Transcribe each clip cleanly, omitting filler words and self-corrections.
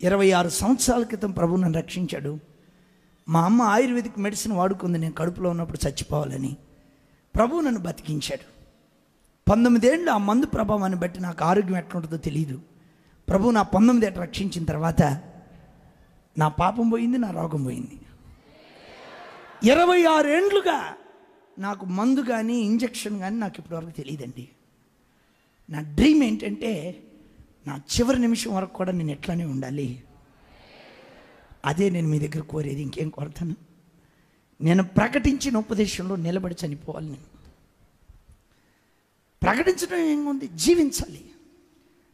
26 సంవత్సరాల క్రితం ప్రభు నన్ను రక్షించాడు. మా అమ్మ ఆయుర్వేదిక్ మెడిసిన్ వాడుకుంది, నేను కడుపులో ఉన్నప్పుడు చచ్చిపోవాలని. ప్రభు నన్ను బతికించాడు. 19 ఏళ్ళు ఆ మందు ప్రభావాన్ని బట్టి నాకు ఆరోగ్యం ఎట్లుంటుందో తెలియదు. ప్రభు నా 19 ఏళ్ళు రక్షించిన తర్వాత నా పాపం పోయింది, నా రోగం పోయింది. 26 ఏండ్లుగా నాకు మందు కానీ ఇంజక్షన్ కానీ నాకు ఇప్పటివరకు తెలియదండి. నా డ్రీమ్ ఏంటంటే నా చివరి నిమిషం వరకు కూడా నేను ఎట్లానే ఉండాలి. అదే నేను మీ దగ్గర కోరేది, ఇంకేం కోరుతాను. నేను ప్రకటించిన ఉపదేశంలో నిలబడి చనిపోవాలి. నేను ప్రకటించడం ఏముంది, జీవించాలి.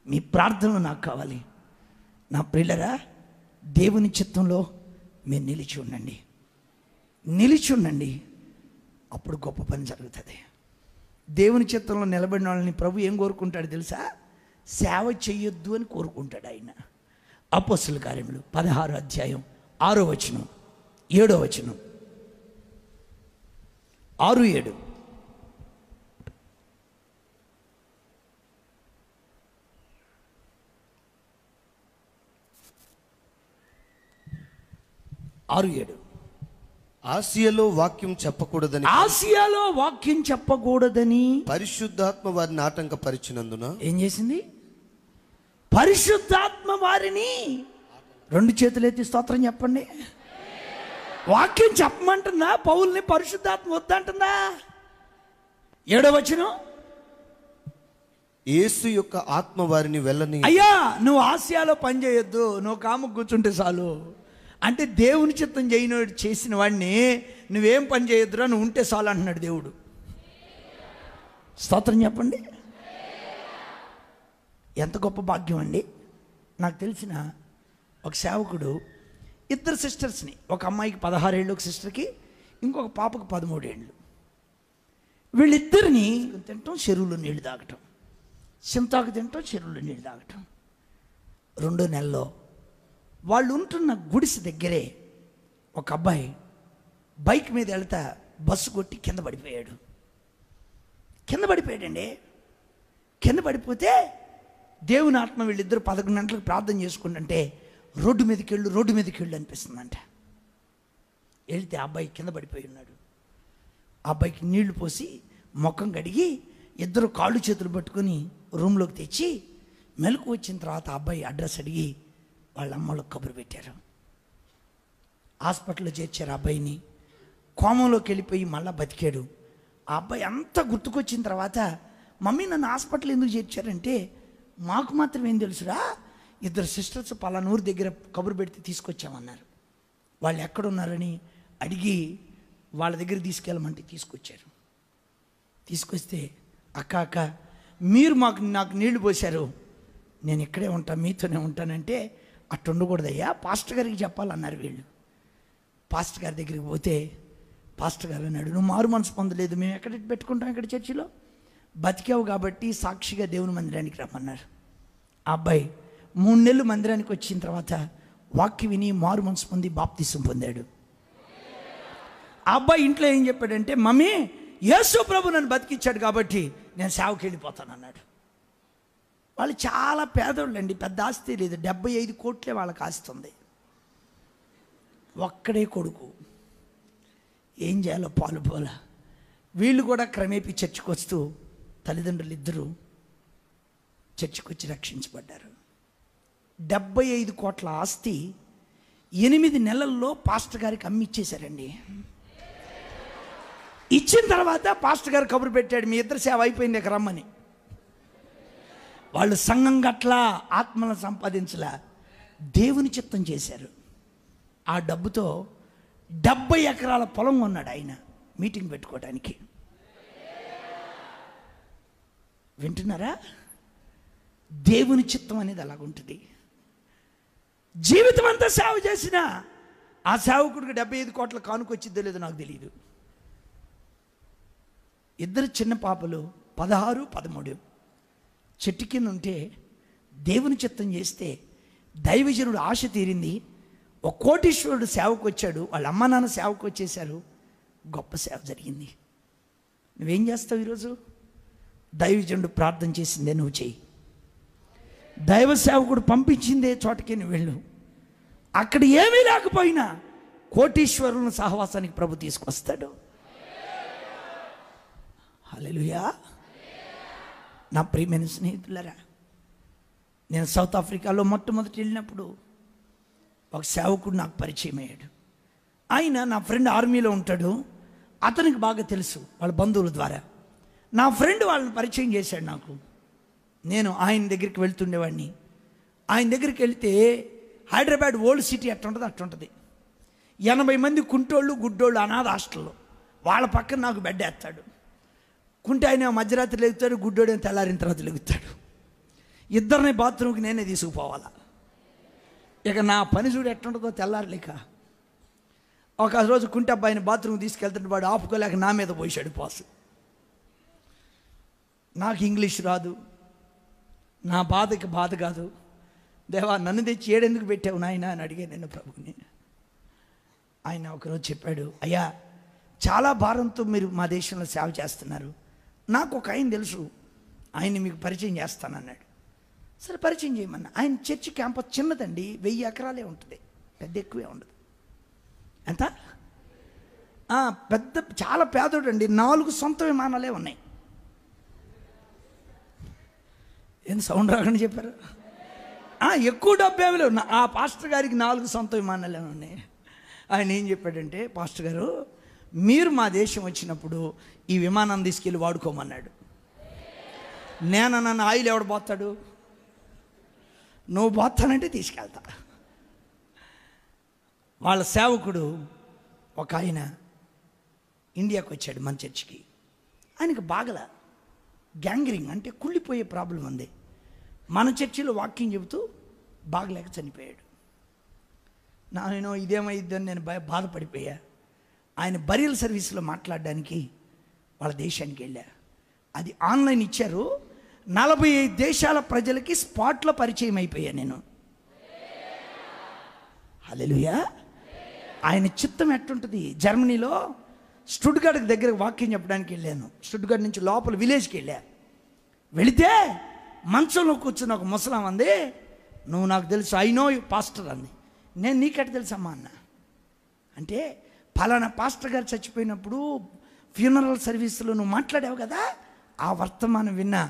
మీ ప్రార్థనలు నాకు కావాలి. నా ప్రియులరా, దేవుని చిత్తంలో మీరు నిలిచి ఉండండి. అప్పుడు గొప్ప పని జరుగుతుంది. దేవుని చిత్తంలో నిలబడిన వాళ్ళని ప్రభు ఏం కోరుకుంటాడు తెలుసా? సేవ చెయ్యొద్దు అని కోరుకుంటాడు ఆయన. అపోస్తలుల కార్యములు 16వ అధ్యాయం 6వ వచనం 7వ వచనం 6-7. ఆసియాలో వాక్యం చెప్పకూడదని పరిశుద్ధాత్మ వారిని ఆటంకపరిచినందున ఏం చేసింది? పరిశుద్ధాత్మ వారిని, 2 చేతులు ఎత్తి స్తోత్రం చెప్పండి. వాక్యం చెప్పమంటుందా? పౌల్ని పరిశుద్ధాత్మ వద్దంటుందా? 7వ వచనం, యేసు యొక్క ఆత్మ వారిని వెళ్ళని. అయ్యా నువ్వు ఆసియాలో పని చేయొద్దు, నువ్వు కాము కూర్చుంటే చాలు అంటే దేవుని చిత్తం చేసిన వాడిని నువ్వేం పని చేయొద్దురా, నువ్వు ఉంటే చాలు అంటున్నాడు దేవుడు. స్తోత్రం చెప్పండి. ఎంత గొప్ప భాగ్యం అండి. నాకు తెలిసిన ఒక సేవకుడు 2 సిస్టర్స్ని, ఒక అమ్మాయికి 16 ఏళ్ళు, ఒక సిస్టర్కి, ఇంకొక పాపకు 13 ఏళ్ళు, వీళ్ళిద్దరిని తింటాం, చెరువులో నీళ్ళు తాగటం, చింతాకు తింటాం, చెరువులో నీళ్ళు తాగటం. 2 నెలల్లో వాళ్ళు ఉంటున్న గుడిసె దగ్గరే ఒక అబ్బాయి బైక్ మీద వెళ్తా బస్సు కొట్టి కింద పడిపోయాడండి. కింద పడిపోతే దేవుని ఆత్మ వీళ్ళిద్దరు 11 గంటలకు ప్రార్థన చేసుకుంటుంటే రోడ్డు మీదకి వెళ్ళు అనిపిస్తుందంట. వెళితే ఆ అబ్బాయి కింద పడిపోయి ఉన్నాడు. ఆ అబ్బాయికి నీళ్లు పోసి ముఖం కడిగి ఇద్దరు కాళ్ళు చేతులు పట్టుకొని రూమ్లోకి తెచ్చి మెలకు వచ్చిన తర్వాత ఆ అబ్బాయి అడ్రస్ అడిగి వాళ్ళ అమ్మలకు కబురు పెట్టారు. హాస్పిటల్లో చేర్చారు. అబ్బాయిని కోమంలోకి వెళ్ళిపోయి మళ్ళీ బతికాడు. ఆ అబ్బాయి అంతా గుర్తుకొచ్చిన తర్వాత, మమ్మీ నన్ను హాస్పిటల్ ఎందుకు చేర్చారంటే, మాకు మాత్రం ఏం తెలుసురా, 2 సిస్టర్స్ పలానూరు దగ్గర కబురు పెడితే తీసుకొచ్చామన్నారు. వాళ్ళు ఎక్కడున్నారని అడిగి వాళ్ళ దగ్గర తీసుకెళ్ళమంటే తీసుకొచ్చారు. తీసుకొస్తే అక్క మీరు నాకు నీళ్లు పోశారు, నేను ఇక్కడే ఉంటాను, మీతోనే ఉంటానంటే, అట్టు ఉండకూడదయ్యా, పాస్టర్ గారికి చెప్పాలన్నారు వీళ్ళు. పాస్టర్ గారి దగ్గరికి పోతే పాస్టర్ గారు అన్నాడు, నువ్వు మారు మనసు పొందలేదు, మేము ఎక్కడ పెట్టుకుంటాం ఇక్కడ చర్చిలో, బతికావు కాబట్టి సాక్షిగా దేవుని మందిరానికి రమ్మన్నారు. ఆ అబ్బాయి 3 నెలలు మందిరానికి వచ్చిన తర్వాత వాక్యం విని మారు మనసు పొంది బాప్తిసం పొందాడు. ఆ అబ్బాయి ఇంట్లో ఏం చెప్పాడంటే, మమ్మీ యేసు ప్రభు నన్ను బతికిచ్చాడు కాబట్టి నేను సేవకి వెళ్ళిపోతాను అన్నాడు. వాళ్ళు చాలా పేదోళ్ళు అండి, పెద్ద ఆస్తి లేదు, 75 కోట్లే వాళ్ళకి ఆస్తి ఉంది. ఒక్కడే కొడుకు, ఏం చేయాలో పాలుపోలా. వీళ్ళు కూడా క్రమేపీ చర్చికి వస్తూ తల్లిదండ్రులు ఇద్దరు చర్చికి వచ్చి రక్షించబడ్డారు. 75 కోట్ల ఆస్తి 8 నెలల్లో పాస్టర్ గారికి అమ్మి ఇచ్చేశారండి. ఇచ్చిన తర్వాత పాస్టర్ గారు కబురు పెట్టాడు, మీ ఇద్దరు సేవ అయిపోయింది, ఇక రమ్మని. వాళ్ళు సంఘం గట్లా ఆత్మలను సంపాదించలా, దేవుని చిత్తం చేశారు. ఆ డబ్బుతో 70 ఎకరాల పొలం కొన్నాడు ఆయన మీటింగ్ పెట్టుకోవడానికి. వింటున్నారా? దేవుని చిత్తం అనేది అలాగుంటుంది. జీవితం అంతా సేవ చేసిన ఆ సేవకుడికి 75 కోట్ల కానుకొచ్చిద్దో లేదో నాకు తెలియదు. 2 చిన్న పాపలు 16, 13 చెట్టు కింద ఉంటే దేవుని చిత్తం చేస్తే దైవజనుడు ఆశ తీరింది. ఒక కోటీశ్వరుడు సేవకు వచ్చాడు, వాళ్ళ అమ్మ నాన్న సేవకు వచ్చేసారు, గొప్ప సేవ జరిగింది. నువ్వేం చేస్తావు ఈరోజు? దైవజనుడు ప్రార్థన చేసిందే నువ్వు చెయ్యి, దైవ సేవకుడు పంపించిందే చోటకి నువ్వు వెళ్ళు. అక్కడ ఏమీ లేకపోయినా కోటీశ్వరులను సహవాసానికి ప్రభు తీసుకొస్తాడు. హల్లెలూయా. నా ప్రియమైన స్నేహితులరా, నేను సౌత్ ఆఫ్రికాలో మొట్టమొదటి వెళ్ళినప్పుడు ఒక సేవకుడు నాకు పరిచయం అయ్యాడు. ఆయన నా ఫ్రెండ్ ఆర్మీలో ఉంటాడు, అతనికి బాగా తెలుసు వాళ్ళ బంధువుల ద్వారా. నా ఫ్రెండ్ వాళ్ళని పరిచయం చేశాడు నాకు. నేను ఆయన దగ్గరికి వెళ్తుండేవాడిని. ఆయన దగ్గరికి వెళ్తే హైదరాబాద్ ఓల్డ్ సిటీ అట్టుంటుంది, అట్టుంటుంది. 80 మంది కుంటోళ్ళు గుడ్డోళ్ళు అనాథ హాస్టల్లో, వాళ్ళ పక్కన నాకు బెడ్ వేస్తాడు. కుంటే ఆయన మధ్యరాత్రి లెగుతాడు, గుడ్డోడేమో తెల్లారిన తర్వాత లెగుతాడు. ఇద్దరిని బాత్రూమ్కి నేనే తీసుకుపోవాలా. ఇక నా పని చూడు ఎట్టుంటుందో తెల్లారలేక. ఒక రోజు కుంటే అబ్బాయిని బాత్రూమ్ తీసుకెళ్తుంటే వాడు ఆపుకోలేక నా మీద పోసాడు పాసు. నాకు ఇంగ్లీష్ రాదు, నా బాధకి బాధ కాదు. దేవా, నన్ను తెచ్చి ఏడెందుకు పెట్టావు నాయన అని అడిగాను నేను ప్రభుని. ఆయన ఒకరోజు చెప్పాడు, అయ్యా చాలా భారంతో మీరు మా దేశంలో సేవ చేస్తున్నారు, నాకు ఒక ఆయన తెలుసు, ఆయన్ని మీకు పరిచయం చేస్తానన్నాడు. సరే పరిచయం చేయమన్నా. ఆయన చర్చి క్యాంపస్ చిన్నదండి, 1000 ఎకరాలే ఉంటుంది, పెద్ద ఎక్కువే ఉండదు. ఎంత పెద్ద, చాలా పేదోడు అండి. 4 సొంత విమానాలే ఉన్నాయి. ఏం సౌండ్ రాకుండా చెప్పారు? ఎక్కువ డబ్బు ఏమి లేవు. ఆ పాస్టర్ గారికి 4 సొంత విమానాలే ఉన్నాయి. ఆయన ఏం చెప్పాడంటే, పాస్టర్ గారు మీరు మా దేశం వచ్చినప్పుడు ఈ విమానం తీసుకెళ్ళి వాడుకోమన్నాడు. నన్ను ఆయిల్ ఎవడు పోతాడు, నువ్వు పోతానంటే తీసుకెళ్తా. వాళ్ళ సేవకుడు ఒక ఆయన ఇండియాకు వచ్చాడు మన చర్చికి. ఆయనకు బాగల గ్యాంగ్రింగ్ అంటే కుళ్ళిపోయే ప్రాబ్లం ఉంది. మన చర్చిలో వాక్యం చెబుతూ బాగలేక చనిపోయాడు. నేను ఇదేమైద్దని నేను బాధపడిపోయా. ఆయన బరియల్ సర్వీస్లో మాట్లాడడానికి వాళ్ళ దేశానికి వెళ్ళా. అది ఆన్లైన్ ఇచ్చారు. 45 దేశాల ప్రజలకి స్పాట్లో పరిచయం అయిపోయా నేను. హల్లెలూయా. ఆయన చిత్తం ఎట్టుంటుంది. జర్మనీలో స్టుట్గార్ట్ దగ్గర వాక్యం చెప్పడానికి వెళ్ళాను. స్టుట్గార్ట్ నుంచి లోపల విలేజ్కి వెళ్ళా. వెళితే మంచంలో కూర్చున్న ఒక ముసలాం అంది, నువ్వు నాకు తెలుసు, ఐ నో యు పాస్టర్ అంది. నేను నీకెట తెలుసమ్మా అన్న. అంటే ఫలానా పాస్టర్ గారు చచ్చిపోయినప్పుడు ఫ్యూనరల్ సర్వీస్లో నువ్వు మాట్లాడావు కదా, ఆ వర్తమానం విన్నా,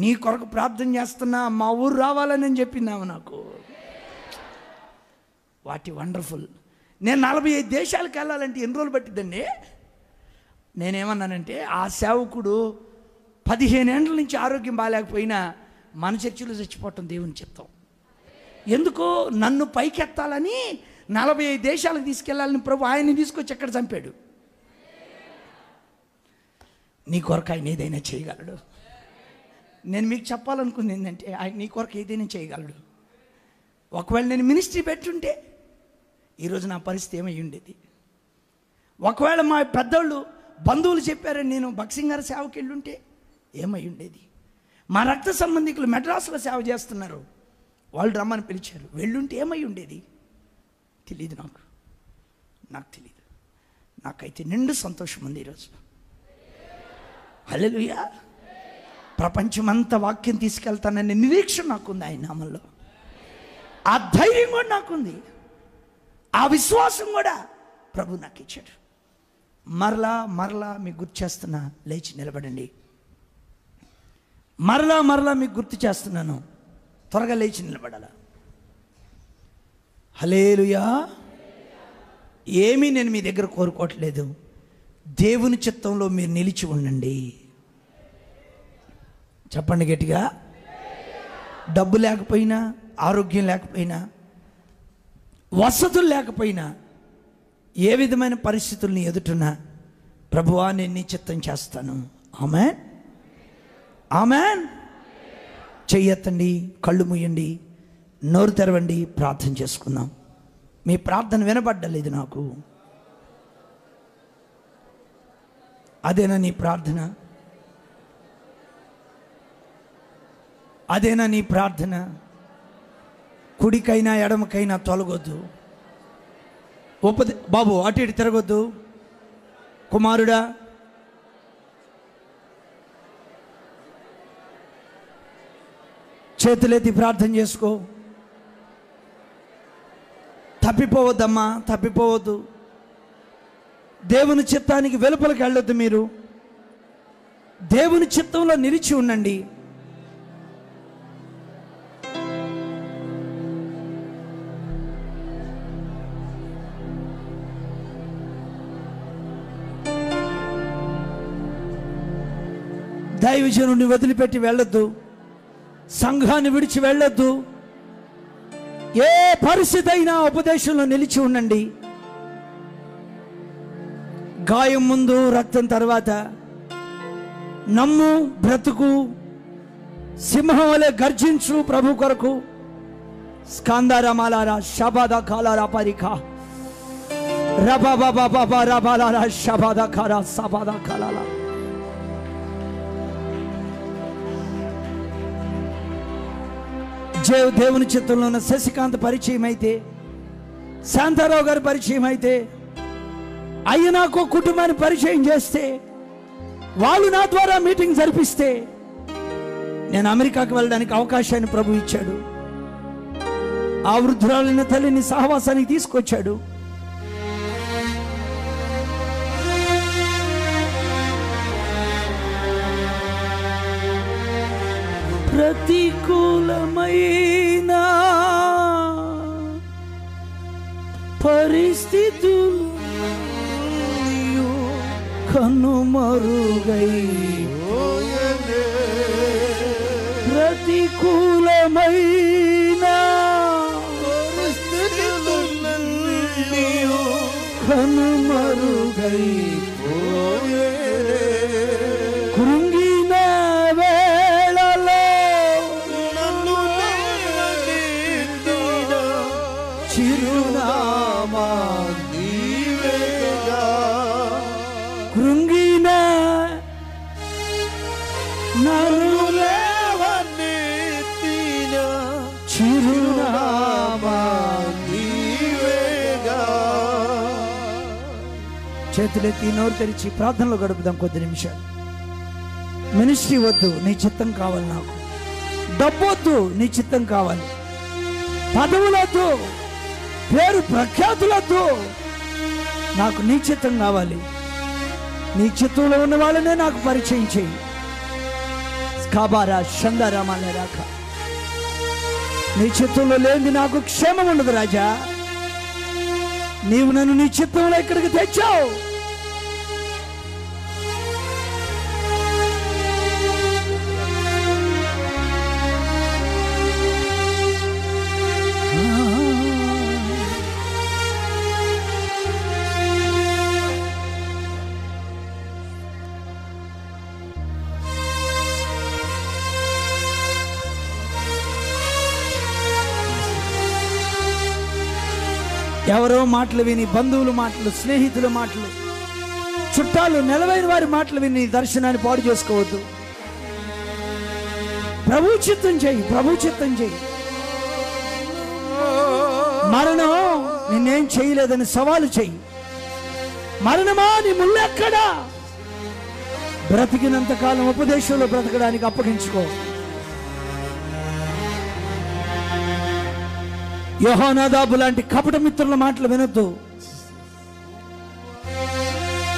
నీ కొరకు ప్రార్థన చేస్తున్నా, మా ఊరు రావాలని చెప్పిందాము నాకు. వాట్ ఈ వండర్ఫుల్. నేను 45 దేశాలకు వెళ్ళాలంటే ఎన్ని రోజులు పట్టిద్దండి. నేనేమన్నానంటే, ఆ సేవకుడు 15 ఏళ్ళ నుంచి ఆరోగ్యం బాగాలేకపోయినా మన చర్చిలో చచ్చిపోవటం దేవుని చిత్తం. ఎందుకో నన్ను పైకెత్తాలని 45 దేశాలకు తీసుకెళ్ళాలని ప్రభు ఆయన్ని తీసుకొచ్చి ఎక్కడ చంపాడు. నీ కొరకు ఆయన ఏదైనా చేయగలడు. నేను మీకు చెప్పాలనుకుంది ఏంటంటే, ఆయన నీ కొరకు ఏదైనా చేయగలడు. ఒకవేళ నేను మినిస్ట్రీ పెట్టుంటే ఈరోజు నా పరిస్థితి ఏమై ఉండేది. ఒకవేళ మా పెద్దోళ్ళు బంధువులు చెప్పారని నేను భక్సింగ్ గారి సేవకి వెళ్ళుంటే ఏమై ఉండేది. మా రక్త సంబంధికులు మెడ్రాస్లో సేవ చేస్తున్నారు, వాళ్ళు రమ్మని పిలిచారు, వెళ్ళుంటే ఏమై ఉండేది తెలీదు. నాకు తెలీదు. నాకైతే నిండు సంతోషం ఉంది ఈరోజు. హల్లెలూయా. ప్రపంచమంతా వాక్యం తీసుకెళ్తాననే నిరీక్షణ నాకుంది ఆయన నామంలో. ఆ ధైర్యం కూడా నాకుంది, ఆ విశ్వాసం కూడా ప్రభు నాకు ఇచ్చాడు. మరలా మీకు గుర్తు చేస్తున్నా, లేచి నిలబడండి. మరలా మీకు గుర్తు చేస్తున్నాను, త్వరగా లేచి నిలబడాల. హల్లెలూయా. ఏమీ నేను మీ దగ్గర కోరుకోవట్లేదు, దేవుని చిత్తంలో మీరు నిలిచి ఉండండి. చెప్పండి గట్టిగా. డబ్బు లేకపోయినా, ఆరోగ్యం లేకపోయినా, వసతులు లేకపోయినా, ఏ విధమైన పరిస్థితుల్ని ఎదుటున్నా, ప్రభువా నేను నీ చిత్తం చేస్తాను. ఆమేన్, ఆమేన్. చెయ్యెత్తండి, కళ్ళు మూయండి, నోరు తెరవండి, ప్రార్థన చేసుకుందాం. మీ ప్రార్థన వినబడ్డలేదు నాకు. అదేనా నీ ప్రార్థన? అదేనా నీ ప్రార్థన? కుడికైనా ఎడమకైనా తొలగొద్దు. బాబు అటు ఇటు తిరగొద్దు. కుమారుడా, చేతులెత్తి ప్రార్థన చేసుకో. తప్పిపోవద్దమ్మా, తప్పిపోవద్దు. దేవుని చిత్తానికి వెలుపలికి వెళ్ళొద్దు. మీరు దేవుని చిత్తంలో నిలిచి ఉండండి. దైవజనుడిని వదిలిపెట్టి వెళ్ళొద్దు, సంఘాన్ని విడిచి వెళ్ళొద్దు. ఏ పరిస్థితి అయినా ఉపదేశంలో నిలిచి ఉండండి. గాయం ముందు రక్తం తర్వాత. నమ్ము, బ్రతుకు, సింహం వలె గర్జించు ప్రభు కొరకు. స్కందారమాలారా శబాద కాలారా పరికా రబాబాబాబా రబాలారా శబాద కారా సబాద కాలాలా. దేవుని చిత్తంలో ఉన్న శశికాంత్ పరిచయం అయితే, శాంతారావు గారి పరిచయం అయితే, అయ్యనాకో కుటుంబాన్ని పరిచయం చేస్తే, వాళ్ళు నా ద్వారా మీటింగ్ జరిపిస్తే, నేను అమెరికాకు వెళ్ళడానికి అవకాశాన్ని ప్రభు ఇచ్చాడు. ఆ వృద్ధురాలైన తల్లిని సహవాసానికి తీసుకొచ్చాడు. ప్రతికూలమైన పరిస్థితులు కనుమరుగై, ప్రతికూలమైన కనుమరుగై, కృంగిన వేళలో చిరునామా నీవేగా, కృంగిన నరులేవనెత్తిన చిరునామా నీవేగా. చేతులెత్తి నోరు తెరిచి ప్రార్థనలో గడుపుదాం కొద్ది నిమిషాలు. మినిస్ట్రీ వద్దు, నీ చిత్తం కావాలి. నాకు డబ్బు వద్దు, నీ చిత్తం కావాలి. పదవులొద్దు, పేరు ప్రఖ్యాతులొద్దు, నాకు నీ చిత్తం కావాలి. నీ చిత్తంలో ఉన్న వాళ్ళనే నాకు పరిచయం చేయి. స్కాబారా షందారామాలేరాక. నీ చిత్తంలో లేనిది నాకు క్షేమం ఉండదు రాజా. నీవు నన్ను నీ చిత్తంలో ఇక్కడికి తెచ్చావు. ఎవరో మాటలు విని, బంధువుల మాటలు, స్నేహితుల మాటలు, చుట్టాలు, నిలవైన వారి మాటలు విని దర్శనాన్ని పాడు చేసుకోవద్దు. ప్రభు చిత్తం చేయి, ప్రభు చిత్తం చేయి. మరణం నిన్నేం చేయలేదని సవాలు చెయ్యి. మరణమా నీ ముళ్ళెక్కడా? బ్రతికినంత కాలం ఉపదేశంలో బ్రతకడానికి అప్పగించుకో. యెహోనాదాబు లాంటి కపట మిత్రుల మాటలు వినొద్దు.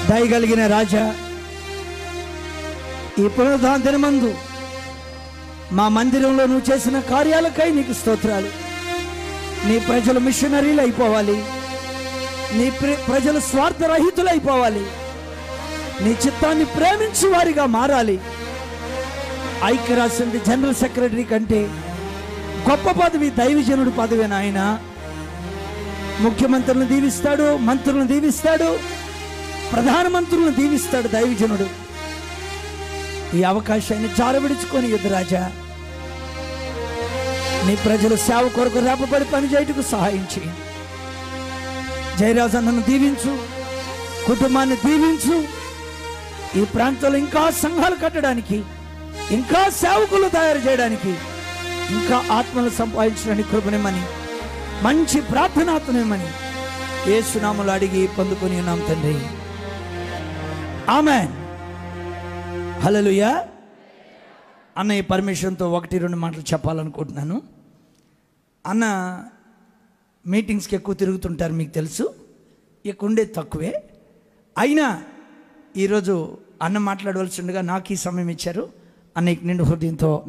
దయగలిగిన రాజా, ఈ పునరుద్ధాన దినమందు మా మందిరంలో నువ్వు చేసిన కార్యాలకై నీకు స్తోత్రాలు. నీ ప్రజలు మిషనరీలు అయిపోవాలి. నీ ప్రజలు స్వార్థరహితులు అయిపోవాలి. నీ చిత్తాన్ని ప్రేమించు వారిగా మారాలి. ఐక్యరాజ్య జనరల్ సెక్రటరీ కంటే గొప్ప పదవి దైవజనుడు పదవి. నాయన ముఖ్యమంత్రులను దీవిస్తాడు, మంత్రులను దీవిస్తాడు, ప్రధానమంత్రులను దీవిస్తాడు దైవజనుడు. ఈ అవకాశాన్ని జారవిడుచుకొని యుద్ధ రాజా, నీ ప్రజలు సేవ కొరకు రేపబడి పనిచేయటకు సహాయం చేయి. జయరాజు నన్ను దీవించు, కుటుంబాన్ని దీవించు. ఈ ప్రాంతంలో ఇంకా సంఘాలు కట్టడానికి, ఇంకా సేవకులు తయారు చేయడానికి, ఇంకా ఆత్మలు సంపాదించడానికి కృపనిమ్మని, మంచి ప్రార్థనాత్మనిమ్మని యేసు నామములో అడిగి పొందుకొని ఉన్నాం తండ్రి. ఆమేన్. హల్లెలూయా. అన్నయ్య పర్మిషన్తో 1-2 మాటలు చెప్పాలనుకుంటున్నాను. అన్న మీటింగ్స్కి ఎక్కువ తిరుగుతుంటారు, మీకు తెలుసు. ఇక ఉండేది తక్కువే. అయినా ఈరోజు అన్న మాట్లాడవలసి ఉండగా నాకు ఈ సమయం ఇచ్చారు. అన్నయ్యకి నిండు హృదయంతో